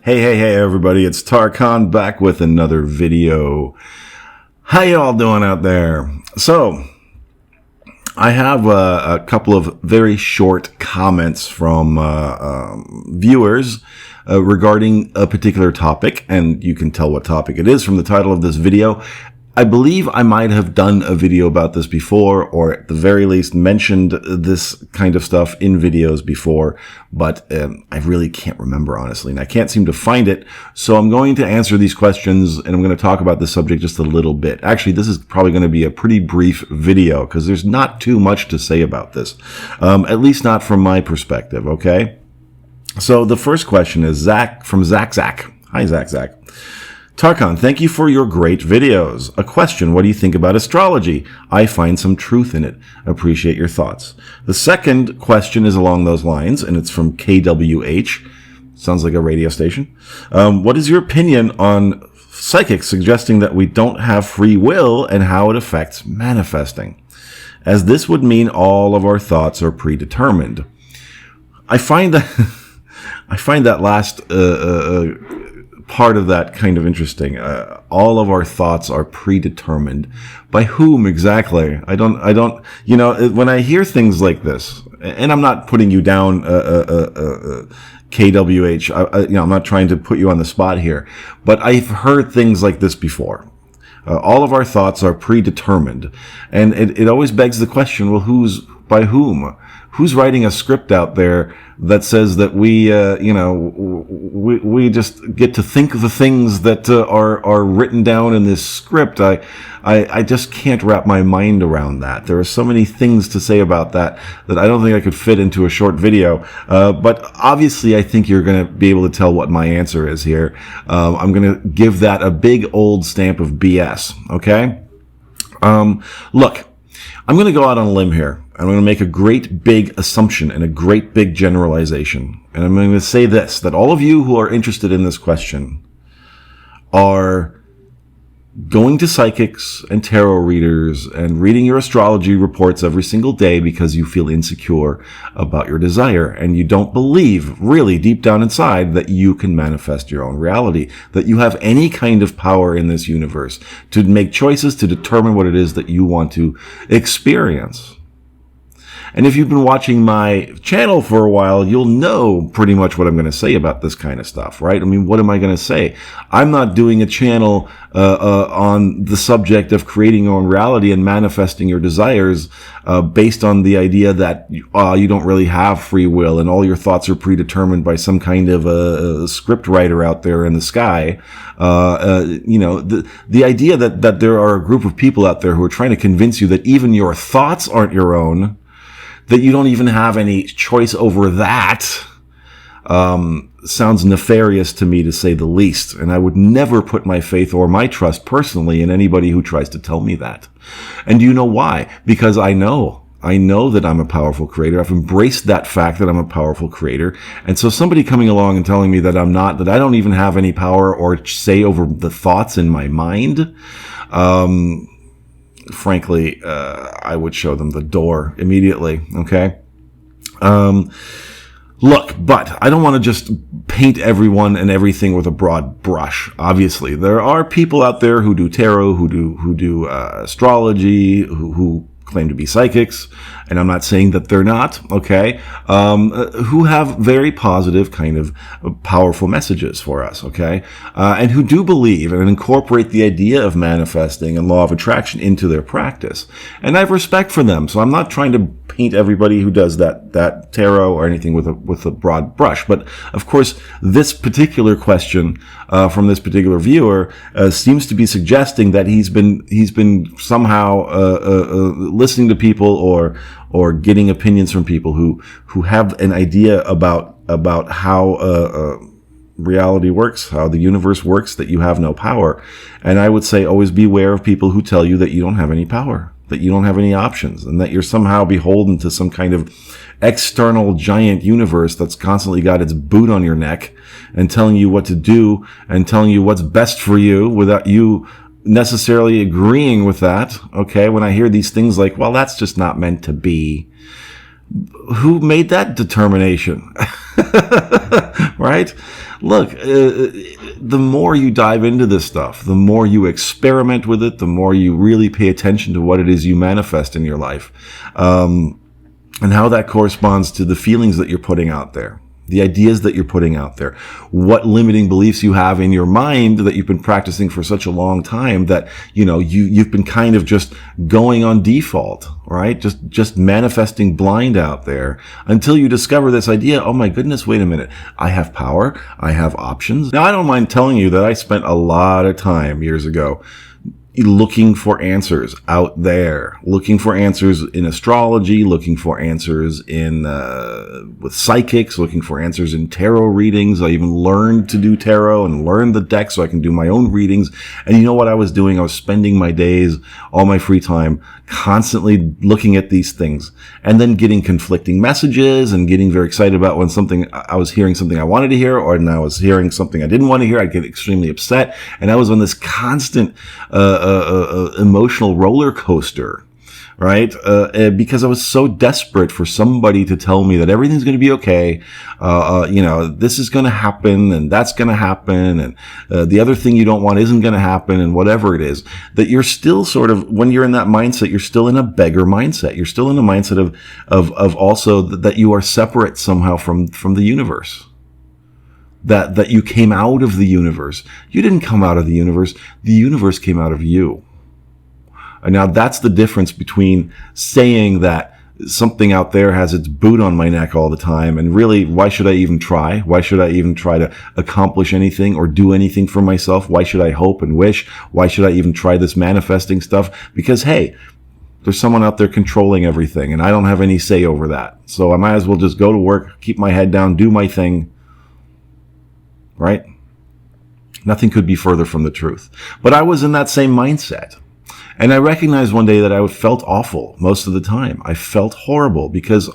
Hey, everybody, it's Tarkhan back with another video. How y'all doing out there? So, I have a couple of very short comments from viewers regarding a particular topic, and you can tell what topic it is from the title of this video. I believe I might have done a video about this before, or at the very least mentioned this kind of stuff in videos before, but I really can't remember, honestly, and I can't seem to find it. So I'm going to answer these questions, and I'm going to talk about this subject just a little bit. Actually, this is probably going to be a pretty brief video, because there's not too much to say about this, at least not from my perspective, okay? So the first question is Zach from Zach. Hi, Zach. Tarkhan, thank you for your great videos. A question, what do you think about astrology? I find some truth in it. Appreciate your thoughts. The second question is along those lines, and it's from KWH. Sounds like a radio station. What is your opinion on psychics suggesting that we don't have free will and how it affects manifesting? As this would mean all of our thoughts are predetermined. I find that last part of that kind of interesting. All of our thoughts are predetermined. By whom exactly? I don't, you know, when I hear things like this, and I'm not putting you down, KWH, you know, I'm not trying to put you on the spot here, but I've heard things like this before. All of our thoughts are predetermined. And it always begs the question, well, by whom? Who's writing a script out there that says that we just get to think of the things that are written down in this script? I just can't wrap my mind around that. There are so many things to say about that I don't think I could fit into a short video. But obviously, I think you're going to be able to tell what my answer is here. I'm going to give that a big old stamp of BS. Okay. Look, I'm going to go out on a limb here. I'm going to make a great big assumption and a great big generalization. And I'm going to say this, that all of you who are interested in this question are going to psychics and tarot readers and reading your astrology reports every single day because you feel insecure about your desire and you don't believe really deep down inside that you can manifest your own reality, that you have any kind of power in this universe to make choices to determine what it is that you want to experience. And if you've been watching my channel for a while, you'll know pretty much what I'm going to say about this kind of stuff, right? I mean, what am I going to say? I'm not doing a channel on the subject of creating your own reality and manifesting your desires based on the idea that you don't really have free will and all your thoughts are predetermined by some kind of a script writer out there in the sky. You know, the idea that there are a group of people out there who are trying to convince you that even your thoughts aren't your own, that you don't even have any choice over that, sounds nefarious to me, to say the least. And I would never put my faith or my trust personally in anybody who tries to tell me that. And do you know why? Because I know that I'm a powerful creator. I've embraced that fact that I'm a powerful creator. And so somebody coming along and telling me that I'm not, that I don't even have any power or say over the thoughts in my mind, frankly, I would show them the door immediately, okay? Look, but I don't want to just paint everyone and everything with a broad brush. Obviously, there are people out there who do tarot, who do astrology, who claim to be psychics, and I'm not saying that they're not, okay, who have very positive kind of powerful messages for us, okay, and who do believe and incorporate the idea of manifesting and law of attraction into their practice. And I have respect for them, so I'm not trying to paint everybody who does that tarot or anything with a broad brush. But of course, this particular question from this particular viewer seems to be suggesting that he's been somehow listening to people or getting opinions from people who have an idea about how reality works, how the universe works, that you have no power. And I would say always beware of people who tell you that you don't have any power, that you don't have any options, and that you're somehow beholden to some kind of external giant universe that's constantly got its boot on your neck and telling you what to do and telling you what's best for you without you necessarily agreeing with that. Okay, when I hear these things like, well, that's just not meant to be. Who made that determination? Right? Look, the more you dive into this stuff, the more you experiment with it, the more you really pay attention to what it is you manifest in your life, and how that corresponds to the feelings that you're putting out there, the ideas that you're putting out there, what limiting beliefs you have in your mind that you've been practicing for such a long time that, you've been kind of just going on default, right? Just manifesting blind out there until you discover this idea. Oh my goodness, wait a minute. I have power. I have options. Now, I don't mind telling you that I spent a lot of time years ago looking for answers out there, looking for answers in astrology, looking for answers in with psychics, looking for answers in tarot readings. I even learned to do tarot and learned the deck so I can do my own readings. And you know what I was doing? I was spending my days, all my free time, constantly looking at these things and then getting conflicting messages and getting very excited about when I was hearing something I wanted to hear, or when I was hearing something I didn't want to hear. I'd get extremely upset. And I was on this constant emotional roller coaster, right? Because I was so desperate for somebody to tell me that everything's going to be okay. This is going to happen and that's going to happen. And the other thing you don't want isn't going to happen, and whatever it is, that you're still sort of, when you're in that mindset, you're still in a beggar mindset. You're still in a mindset of also that you are separate somehow from the universe. That you came out of the universe. You didn't come out of the universe. The universe came out of you. And now that's the difference between saying that something out there has its boot on my neck all the time, and really, why should I even try? Why should I even try to accomplish anything or do anything for myself? Why should I hope and wish? Why should I even try this manifesting stuff? Because, hey, there's someone out there controlling everything, and I don't have any say over that. So I might as well just go to work, keep my head down, do my thing. Right? Nothing could be further from the truth. But I was in that same mindset. And I recognized one day that I felt awful most of the time. I felt horrible because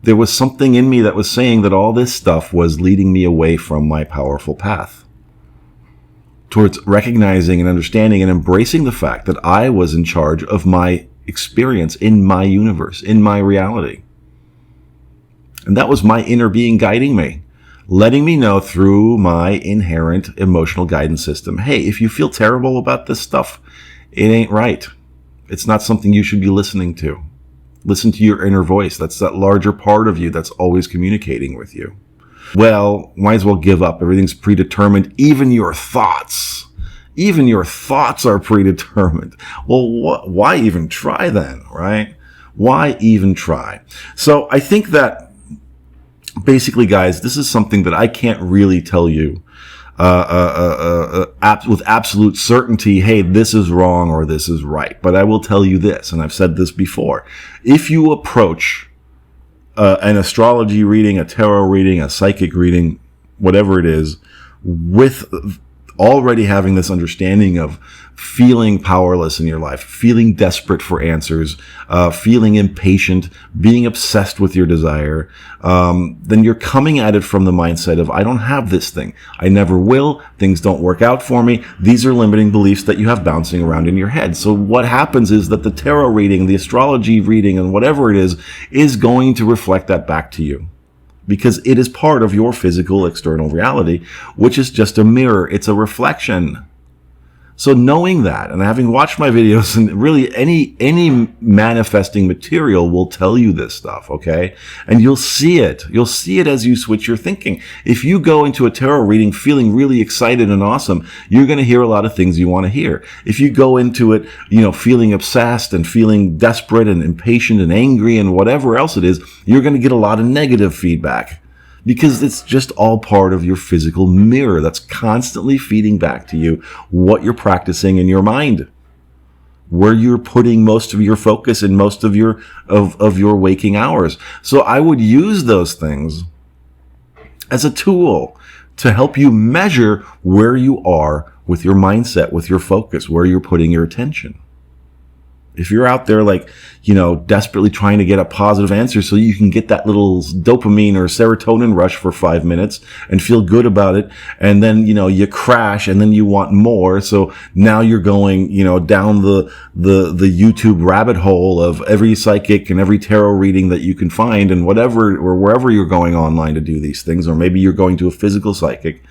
there was something in me that was saying that all this stuff was leading me away from my powerful path, towards recognizing and understanding and embracing the fact that I was in charge of my experience in my universe, in my reality. And that was my inner being guiding me, letting me know through my inherent emotional guidance system, hey, if you feel terrible about this stuff, it ain't right. It's not something you should be listening to. Listen to your inner voice. That's that larger part of you that's always communicating with you. Well, might as well give up. Everything's predetermined. Even your thoughts. Even your thoughts are predetermined. Well, why even try then, right? Why even try? So I think that basically, guys, this is something that I can't really tell you with absolute certainty, hey, this is wrong or this is right. But I will tell you this, and I've said this before. If you approach an astrology reading, a tarot reading, a psychic reading, whatever it is, with already having this understanding of feeling powerless in your life, feeling desperate for answers, feeling impatient, being obsessed with your desire, then you're coming at it from the mindset of, I don't have this thing. I never will. Things don't work out for me. These are limiting beliefs that you have bouncing around in your head. So what happens is that the tarot reading, the astrology reading, and whatever it is going to reflect that back to you. Because it is part of your physical external reality, which is just a mirror. It's a reflection. So knowing that, and having watched my videos, and really any manifesting material will tell you this stuff, okay? And you'll see it. You'll see it as you switch your thinking. If you go into a tarot reading feeling really excited and awesome, you're going to hear a lot of things you want to hear. If you go into it, feeling obsessed and feeling desperate and impatient and angry and whatever else it is, you're going to get a lot of negative feedback. Because it's just all part of your physical mirror that's constantly feeding back to you what you're practicing in your mind, where you're putting most of your focus and most of your waking hours. So I would use those things as a tool to help you measure where you are with your mindset, with your focus, where you're putting your attention. If you're out there like, desperately trying to get a positive answer so you can get that little dopamine or serotonin rush for 5 minutes and feel good about it, and then, you crash and then you want more. So now you're going, down the YouTube rabbit hole of every psychic and every tarot reading that you can find and whatever, or wherever you're going online to do these things, or maybe you're going to a physical psychic.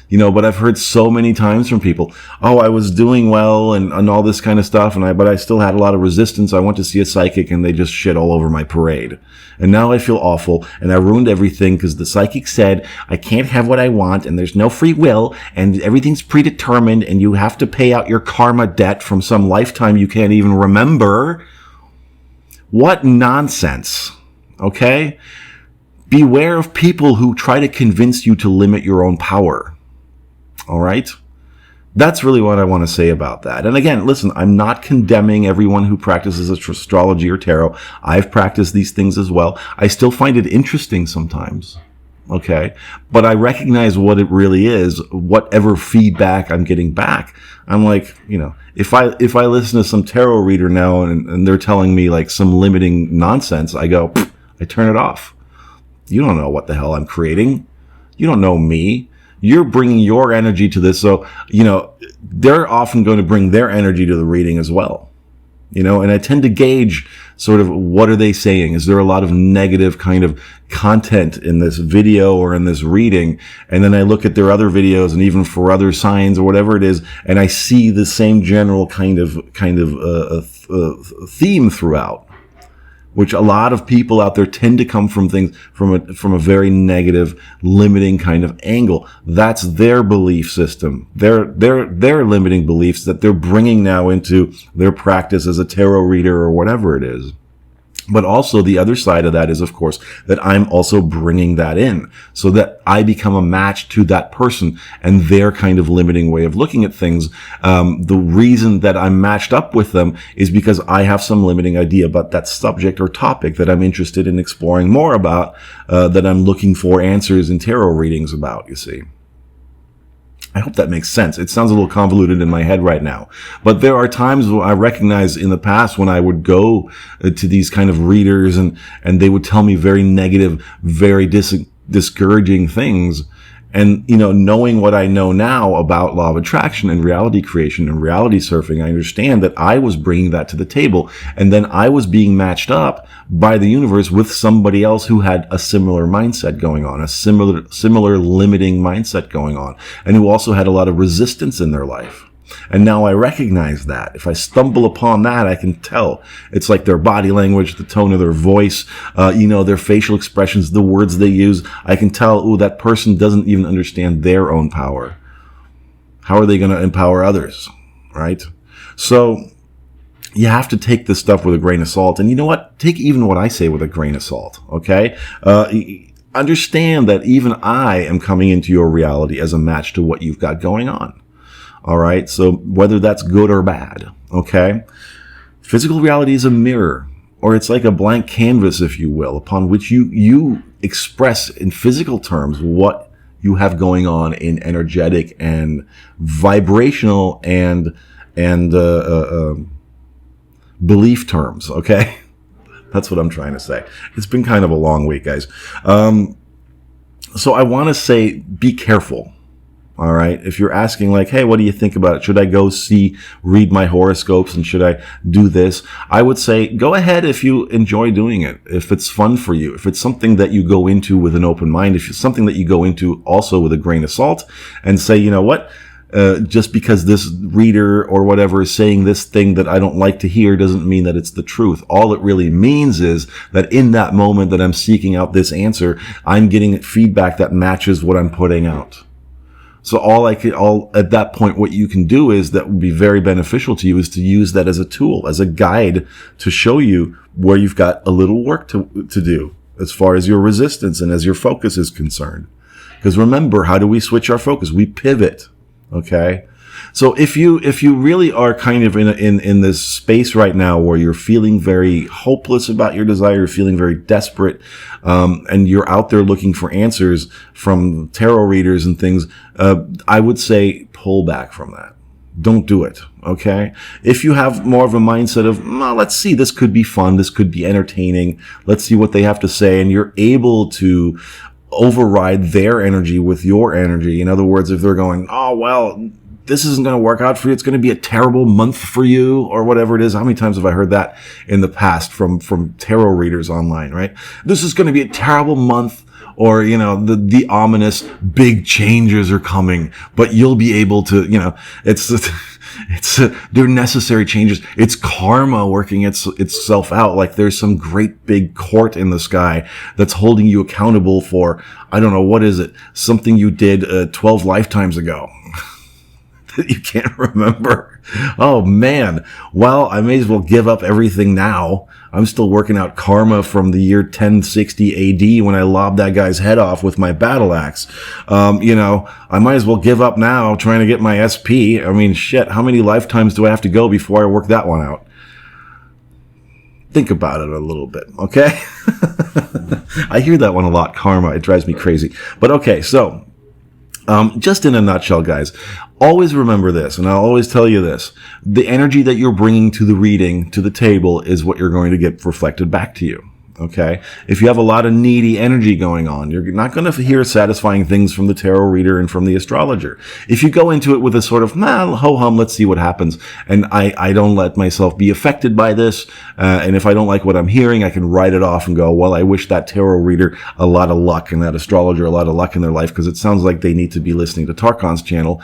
But I've heard so many times from people, oh, I was doing well and all this kind of stuff, but I still had a lot of resistance. I went to see a psychic and they just shit all over my parade. And now I feel awful and I ruined everything because the psychic said I can't have what I want and there's no free will and everything's predetermined and you have to pay out your karma debt from some lifetime you can't even remember. What nonsense, okay? Beware of people who try to convince you to limit your own power. All right. That's really what I want to say about that. And again, listen, I'm not condemning everyone who practices astrology or tarot. I've practiced these things as well. I still find it interesting sometimes. Okay. But I recognize what it really is, whatever feedback I'm getting back. I'm like, if I listen to some tarot reader now and they're telling me like some limiting nonsense, I go, I turn it off. You don't know what the hell I'm creating. You don't know me. You're bringing your energy to this. So, they're often going to bring their energy to the reading as well. And I tend to gauge sort of what are they saying? Is there a lot of negative kind of content in this video or in this reading? And then I look at their other videos and even for other signs or whatever it is, and I see the same general kind of theme throughout. Which a lot of people out there tend to come from things from a very negative, limiting kind of angle. That's their belief system. Their limiting beliefs that they're bringing now into their practice as a tarot reader or whatever it is. But also the other side of that is, of course, that I'm also bringing that in so that I become a match to that person and their kind of limiting way of looking at things. The reason that I'm matched up with them is because I have some limiting idea about that subject or topic that I'm interested in exploring more about, that I'm looking for answers in tarot readings about, you see. I hope that makes sense. It sounds a little convoluted in my head right now. But there are times where I recognize in the past when I would go to these kind of readers and they would tell me very negative, very discouraging things. And, knowing what I know now about law of attraction and reality creation and reality surfing, I understand that I was bringing that to the table. And then I was being matched up by the universe with somebody else who had a similar mindset going on, a similar limiting mindset going on, and who also had a lot of resistance in their life. And now I recognize that. If I stumble upon that, I can tell. It's like their body language, the tone of their voice, their facial expressions, the words they use. I can tell, that person doesn't even understand their own power. How are they going to empower others? Right? So you have to take this stuff with a grain of salt. And you know what? Take even what I say with a grain of salt. Okay? Understand that even I am coming into your reality as a match to what you've got going on. All right. So whether that's good or bad, okay. Physical reality is a mirror, or it's like a blank canvas, if you will, upon which you express in physical terms what you have going on in energetic and vibrational and belief terms. Okay. That's what I'm trying to say. It's been kind of a long week, guys. So I want to say, be careful. All right. If you're asking like, hey, what do you think about it? Should I go read my horoscopes and should I do this? I would say go ahead if you enjoy doing it. If it's fun for you, if it's something that you go into with an open mind, if it's something that you go into also with a grain of salt and say, you know what? Just because this reader or whatever is saying this thing that I don't like to hear doesn't mean that it's the truth. All it really means is that in that moment that I'm seeking out this answer, I'm getting feedback that matches what I'm putting out. So at that point, what you can do is that would be very beneficial to you is to use that as a tool, as a guide to show you where you've got a little work to do as far as your resistance and as your focus is concerned. Because remember, how do we switch our focus? We pivot. Okay. So if you really are kind of in this space right now where you're feeling very hopeless about your desire, you're feeling very desperate, and you're out there looking for answers from tarot readers and things, I would say pull back from that. don't do it. Okay. If you have more of a mindset of, let's see, this could be fun. This could be entertaining. Let's see what they have to say. And you're able to override their energy with your energy. In other words, if they're going, oh, well, this isn't going to work out for you. It's going to be a terrible month for you, or whatever it is. How many times have I heard that in the past from tarot readers online, right? This is going to be a terrible month, or, the ominous big changes are coming, but you'll be able to, they're necessary changes. It's karma working itself out. Like there's some great big court in the sky that's holding you accountable for, I don't know, what is it? Something you did 12 lifetimes ago. You can't remember. Oh man. Well, I may as well give up everything now. I'm still working out karma from the year 1060 AD when I lobbed that guy's head off with my battle axe. I might as well give up now trying to get my SP. I mean, shit, how many lifetimes do I have to go before I work that one out? Think about it a little bit, okay? I hear that one a lot, karma. It drives me crazy. But okay, so just in a nutshell, guys, always remember this, and I'll always tell you this. The energy that you're bringing to the reading, to the table, is what you're going to get reflected back to you. Okay? If you have a lot of needy energy going on, you're not going to hear satisfying things from the tarot reader and from the astrologer. If you go into it with a sort of, ho-hum, let's see what happens, and I don't let myself be affected by this, and if I don't like what I'm hearing, I can write it off and go, well, I wish that tarot reader a lot of luck and that astrologer a lot of luck in their life, because it sounds like they need to be listening to Tarkon's channel,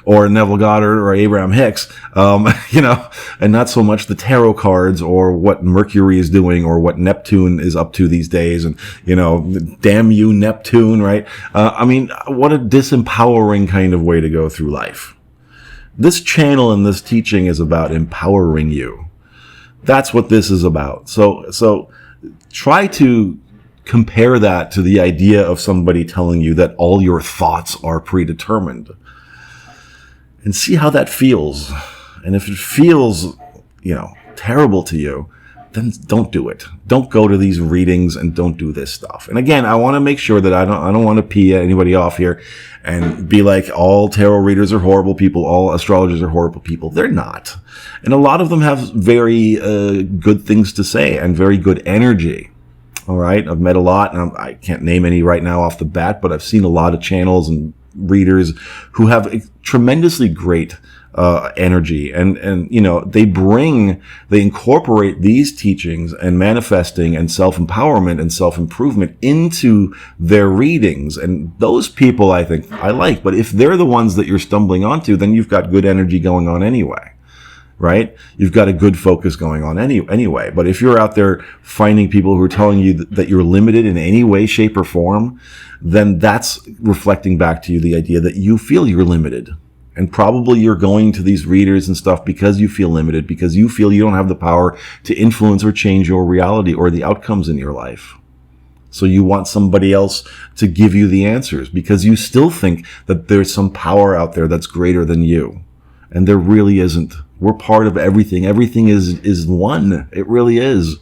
or Neville Goddard or Abraham Hicks, and not so much the tarot cards or what Mercury is doing or what Neptune is up to these days. And, damn you, Neptune, right? What a disempowering kind of way to go through life. This channel and this teaching is about empowering you. That's what this is about. So try to compare that to the idea of somebody telling you that all your thoughts are predetermined. And see how that feels. And if it feels, terrible to you, then don't do it. Don't go to these readings and don't do this stuff. And again, I want to make sure that I don't want to pee anybody off here and be like, all tarot readers are horrible people, all astrologers are horrible people. They're not. And a lot of them have very good things to say and very good energy. All right. I've met a lot, and I can't name any right now off the bat, but I've seen a lot of channels and readers who have tremendously great energy, and they incorporate these teachings and manifesting and self-empowerment and self-improvement into their readings. And those people I think I like, but if they're the ones that you're stumbling onto, then you've got good energy going on anyway. Right? You've got a good focus going on anyway. But if you're out there finding people who are telling you that you're limited in any way, shape, or form, then that's reflecting back to you the idea that you feel you're limited. And probably you're going to these readers and stuff because you feel limited, because you feel you don't have the power to influence or change your reality or the outcomes in your life. So you want somebody else to give you the answers because you still think that there's some power out there that's greater than you. And there really isn't. We're part of everything. Everything is one. It really is.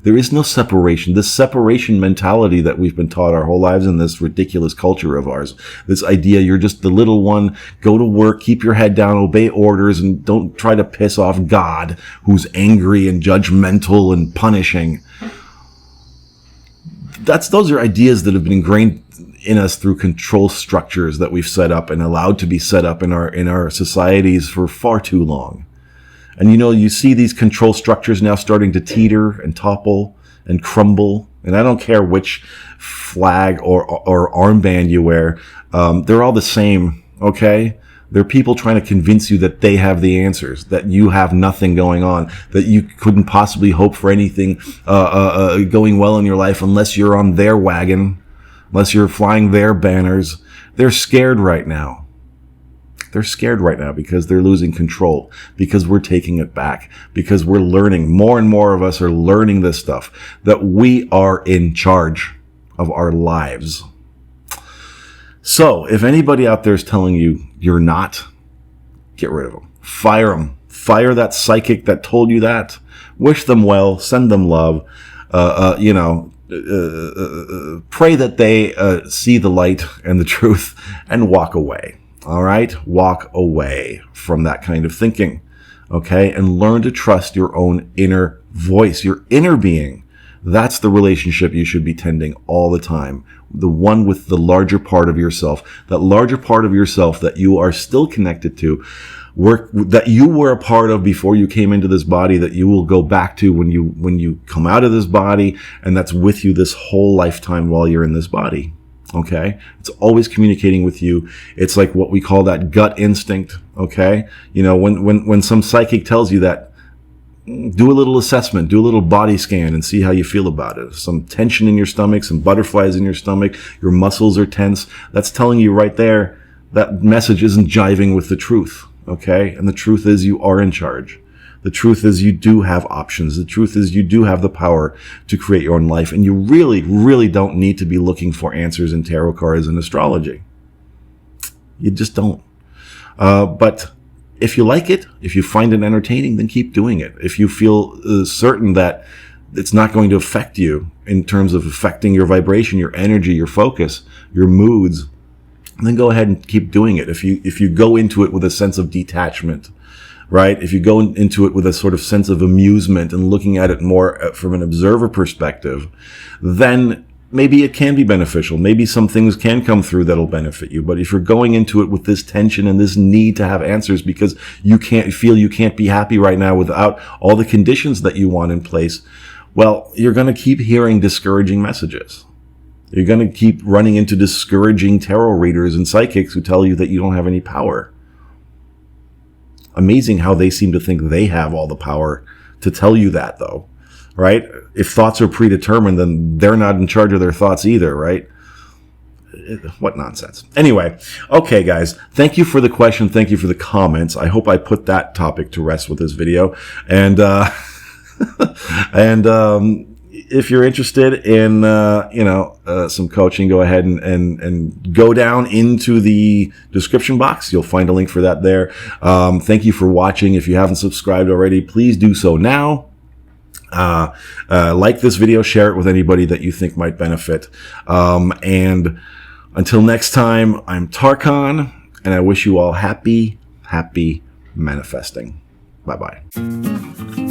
There is no separation. This separation mentality that we've been taught our whole lives in this ridiculous culture of ours. This idea you're just the little one, go to work, keep your head down, obey orders, and don't try to piss off God, who's angry and judgmental and punishing. Those are ideas that have been ingrained in us through control structures that we've set up and allowed to be set up in our societies for far too long. And you see these control structures now starting to teeter and topple and crumble. And I don't care which flag or armband you wear. They're all the same. Okay. They're people trying to convince you that they have the answers, that you have nothing going on, that you couldn't possibly hope for anything, going well in your life unless you're on their wagon, unless you're flying their banners. They're scared right now. They're scared right now because they're losing control, because we're taking it back, because we're learning. More and more of us are learning this stuff, that we are in charge of our lives. So if anybody out there is telling you you're not, get rid of them. Fire them. Fire that psychic that told you that. Wish them well. Send them love. Pray that they see the light and the truth and walk away. All right? Walk away from that kind of thinking, okay? And learn to trust your own inner voice, your inner being. That's the relationship you should be tending all the time. The one with the larger part of yourself, that larger part of yourself that you are still connected to, that you were a part of before you came into this body, that you will go back to when you come out of this body, and that's with you this whole lifetime while you're in this body. Okay? It's always communicating with you. It's like what we call that gut instinct. Okay? You know, when some psychic tells you that, do a little assessment, do a little body scan and see how you feel about it. Some tension in your stomach, some butterflies in your stomach, your muscles are tense. That's telling you right there that message isn't jiving with the truth. Okay? And the truth is you are in charge. The truth is you do have options. The truth is you do have the power to create your own life. And you really, really don't need to be looking for answers in tarot cards and astrology. You just don't. But if you like it, if you find it entertaining, then keep doing it. If you feel certain that it's not going to affect you in terms of affecting your vibration, your energy, your focus, your moods, then go ahead and keep doing it. If you go into it with a sense of detachment, right? If you go into it with a sort of sense of amusement and looking at it more from an observer perspective, then maybe it can be beneficial. Maybe some things can come through that'll benefit you. But if you're going into it with this tension and this need to have answers because you can't be happy right now without all the conditions that you want in place, well, you're going to keep hearing discouraging messages. You're going to keep running into discouraging tarot readers and psychics who tell you that you don't have any power. Amazing how they seem to think they have all the power to tell you that, though, right? If thoughts are predetermined, then they're not in charge of their thoughts either, right? What nonsense. Anyway, okay, guys, thank you for the question. Thank you for the comments. I hope I put that topic to rest with this video. And, if you're interested in, some coaching, go ahead and go down into the description box. You'll find a link for that there. Thank you for watching. If you haven't subscribed already, please do so now. Like this video, share it with anybody that you think might benefit. And until next time, I'm Tarkan, and I wish you all happy manifesting. Bye-bye.